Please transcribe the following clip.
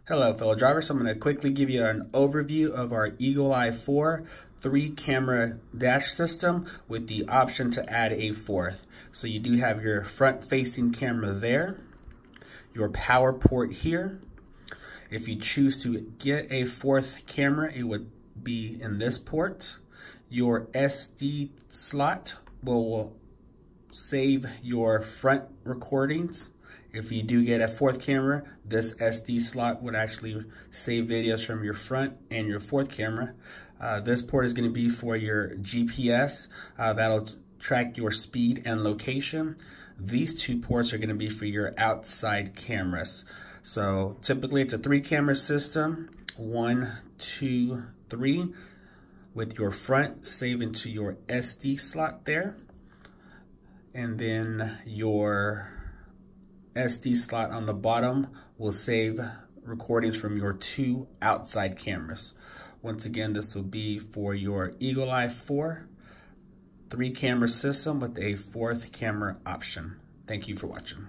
Hello fellow drivers, I'm going to quickly give you an overview of our Eagle Eye 4 3-camera dash system with the option to add a fourth. So you do have your front facing camera there, your power port here. If you choose to get a fourth camera, it would be in this port. Your SD slot will save your front recordings. If you do get a fourth camera, this SD slot would actually save videos from your front and your fourth camera. This port is going to be for your GPS. That'll track your speed and location. These two ports are going to be for your outside cameras. So typically it's a 3-camera system, 1, 2, 3, with your front saving to your SD slot there. And then your SD slot on the bottom will save recordings from your 2 outside cameras. Once again, this will be for your Eagle Eye 4 3-camera system with a 4th camera option. Thank you for watching.